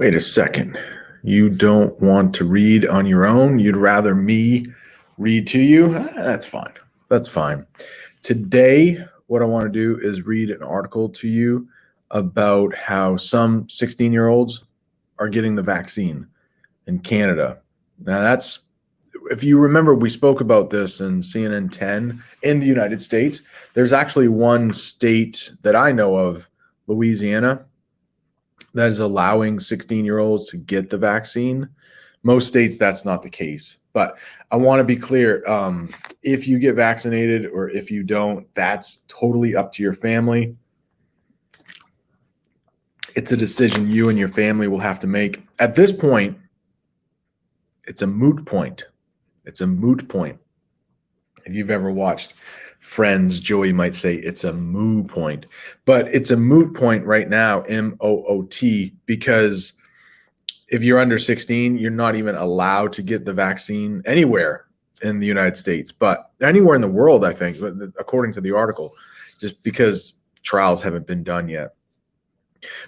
Wait a second. You don't want to read on your own? You'd rather me read to you? That's fine. That's fine. Today, what I want to do is read an article to you about how some 16-year-olds are getting the vaccine in Canada. Now, if you remember, we spoke about this in CNN 10 in the United States. There's actually one state that I know of, Louisiana, that is allowing 16-year-olds to get the vaccine. Most states, that's not the case. But I want to be clear, if you get vaccinated or if you don't, that's totally up to your family. It's a decision you and your family will have to make. At this point, it's a moot point. It's a moot point. If you've ever watched Friends, Joey might say it's a moo point, but it's a moot point right now, M-O-O-T, because if you're under 16, you're not even allowed to get the vaccine anywhere in the United States, but anywhere in the world, I think, according to the article, just because trials haven't been done yet.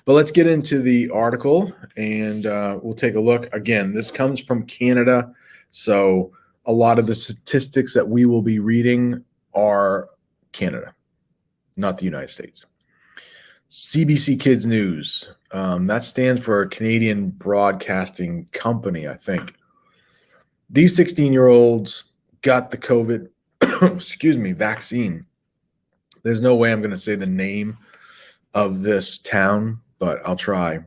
But let's get into the article and we'll take a look. Again, this comes from Canada, so a lot of the statistics that we will be reading are Canada, not the United States. CBC Kids News. That stands for Canadian Broadcasting Company, I think. These 16-year-olds got the COVID, vaccine. There's no way I'm going to say the name of this town, but I'll try.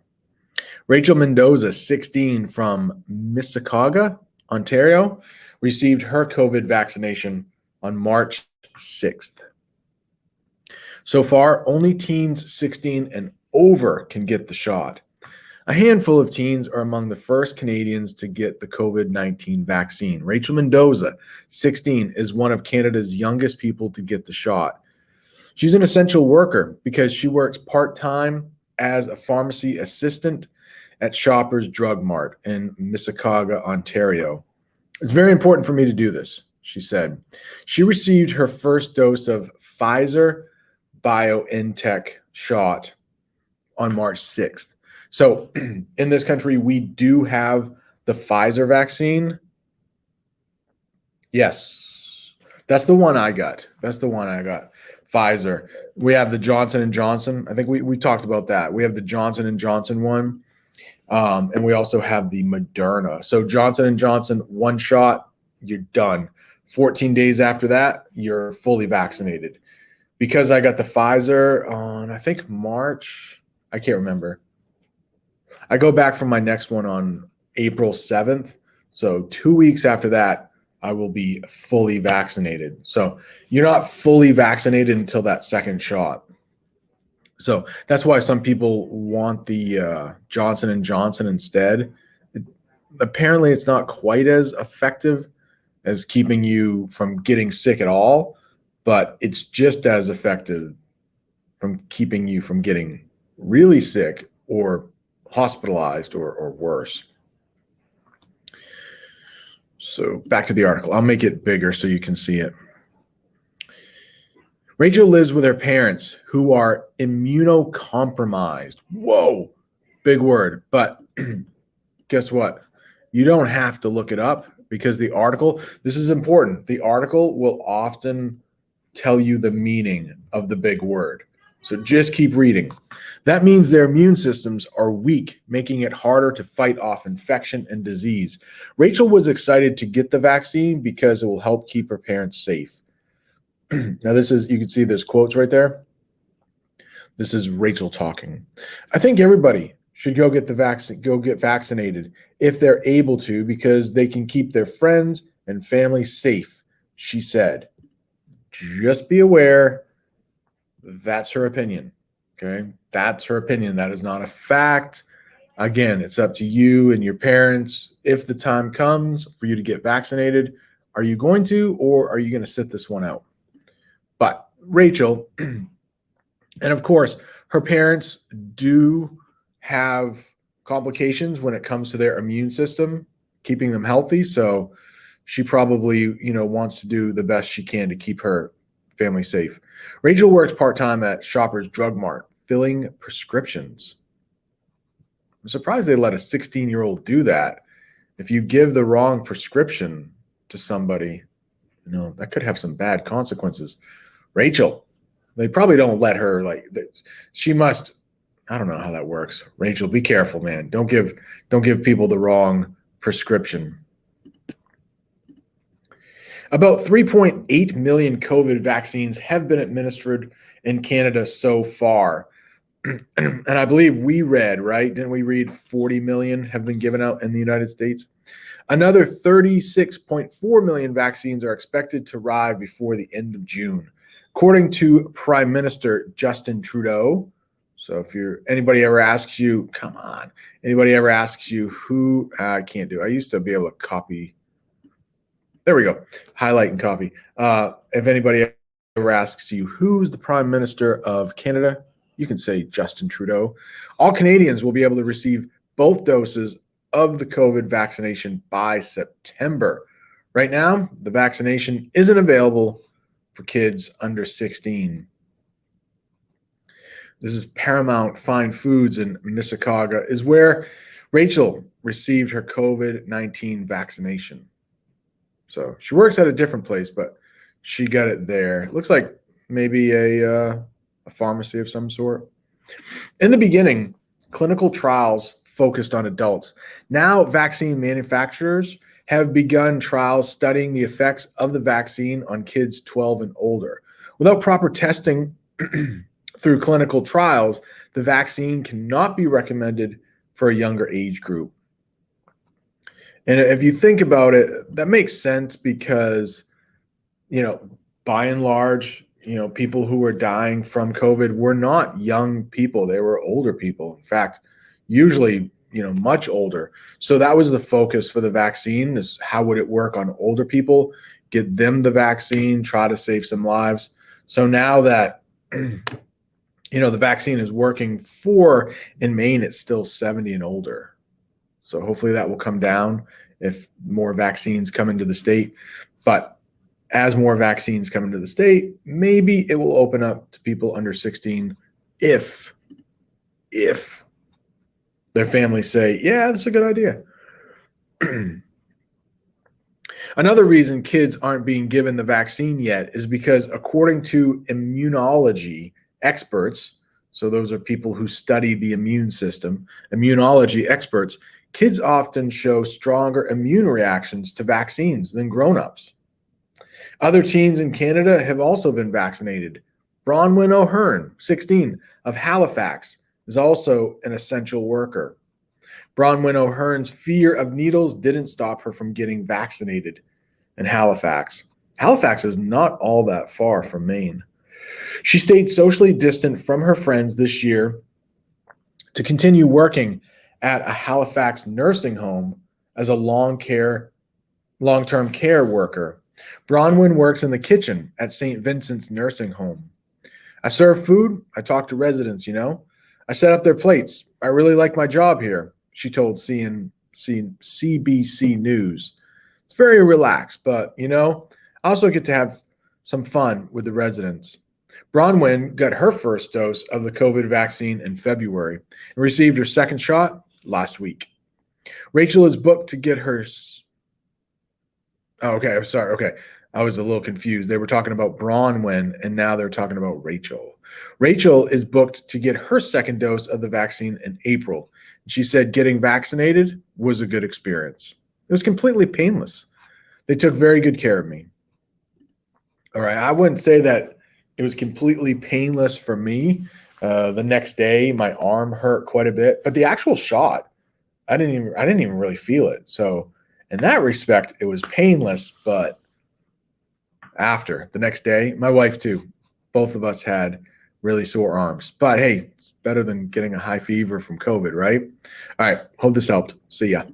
Rachel Mendoza, 16, from Mississauga, Ontario, received her COVID vaccination on March 6th. So far, only teens 16 and over can get the shot. A handful of teens are among the first Canadians to get the COVID-19 vaccine. Rachel Mendoza, 16, is one of Canada's youngest people to get the shot. She's an essential worker because she works part-time as a pharmacy assistant at Shoppers Drug Mart in Mississauga, Ontario. It's very important for me to do this, she said. She received her first dose of Pfizer BioNTech shot on March 6th. So in this country, we do have the Pfizer vaccine. Yes, that's the one I got. Pfizer. We have the Johnson & Johnson. I think we talked about that. We have the Johnson & Johnson one. And we also have the Moderna. So Johnson & Johnson, one shot, you're done. 14 days after that, you're fully vaccinated. Because I got the Pfizer on, I think, March. I can't remember. I go back from my next one on April 7th. So 2 weeks after that, I will be fully vaccinated. So you're not fully vaccinated until that second shot. So that's why some people want the Johnson & Johnson instead. Apparently, it's not quite as effective as keeping you from getting sick at all, but it's just as effective from keeping you from getting really sick or hospitalized or worse. So back to the article. I'll make it bigger so you can see it. Rachel lives with her parents who are immunocompromised. Whoa, big word. But guess what? You don't have to look it up because the article, this is important. The article will often tell you the meaning of the big word. So just keep reading. That means their immune systems are weak, making it harder to fight off infection and disease. Rachel was excited to get the vaccine because it will help keep her parents safe. Now, this is, you can see there's quotes right there. This is Rachel talking. I think everybody should go get the vaccine, go get vaccinated if they're able to, because they can keep their friends and family safe, she said. Just be aware, that's her opinion. Okay, that's her opinion. That is not a fact. Again, it's up to you and your parents. If the time comes for you to get vaccinated, are you going to, or are you going to sit this one out? But Rachel, and of course, her parents do have complications when it comes to their immune system, keeping them healthy. So she probably, wants to do the best she can to keep her family safe. Rachel works part-time at Shoppers Drug Mart, filling prescriptions. I'm surprised they let a 16-year-old do that. If you give the wrong prescription to somebody, that could have some bad consequences. Rachel, they probably don't let her, she must, I don't know how that works. Rachel, be careful, man. Don't give people the wrong prescription. About 3.8 million COVID vaccines have been administered in Canada so far. And I believe we read, right? Didn't we read 40 million have been given out in the United States? Another 36.4 million vaccines are expected to arrive before the end of June, according to Prime Minister Justin Trudeau. So if anybody ever asks you, anybody ever asks you who, I can't do, I used to be able to copy. There we go. Highlight and copy. If anybody ever asks you who's the Prime Minister of Canada, you can say Justin Trudeau. All Canadians will be able to receive both doses of the COVID vaccination by September. Right now, the vaccination isn't available for kids under 16. This is Paramount Fine Foods in Mississauga, is where Rachel received her COVID-19 vaccination. So she works at a different place, but she got it there. It looks like maybe a pharmacy of some sort. In the beginning, clinical trials focused on adults. Now, vaccine manufacturers have begun trials studying the effects of the vaccine on kids 12 and older. Without proper testing through clinical trials, the vaccine cannot be recommended for a younger age group. And if you think about it, that makes sense because, by and large, people who were dying from COVID were not young people. They were older people. In fact, usually, much older. So that was the focus for the vaccine, is how would it work on older people, get them the vaccine, try to save some lives. So now that, the vaccine is working in Maine, it's still 70 and older. So hopefully that will come down if more vaccines come into the state. But as more vaccines come into the state, maybe it will open up to people under 16 if their families say, yeah, that's a good idea. Another reason kids aren't being given the vaccine yet is because, according to immunology experts, so those are people who study the immune system, immunology experts, kids often show stronger immune reactions to vaccines than grown-ups. Other teens in Canada have also been vaccinated. Bronwyn O'Hearn, 16, of Halifax, is also an essential worker. Bronwyn O'Hearn's fear of needles didn't stop her from getting vaccinated in Halifax. Halifax is not all that far from Maine. She stayed socially distant from her friends this year to continue working at a Halifax nursing home as a long-term care worker. Bronwyn works in the kitchen at St. Vincent's Nursing Home. I serve food. I talk to residents, I set up their plates. I really like my job here, she told CBC News. It's very relaxed, but, I also get to have some fun with the residents. Bronwyn got her first dose of the COVID vaccine in February and received her second shot last week. Rachel is booked to get her. Oh, okay, I'm sorry. Okay, I was a little confused. They were talking about Bronwyn, and now they're talking about Rachel. Rachel is booked to get her second dose of the vaccine in April. She said getting vaccinated was a good experience. It was completely painless. They took very good care of me. All right, I wouldn't say that it was completely painless for me. The next day, my arm hurt quite a bit, but the actual shot, I didn't even really feel it. So in that respect, it was painless, but after the next day, my wife too, both of us had really sore arms. But hey, it's better than getting a high fever from COVID, right? All right, hope this helped. See ya.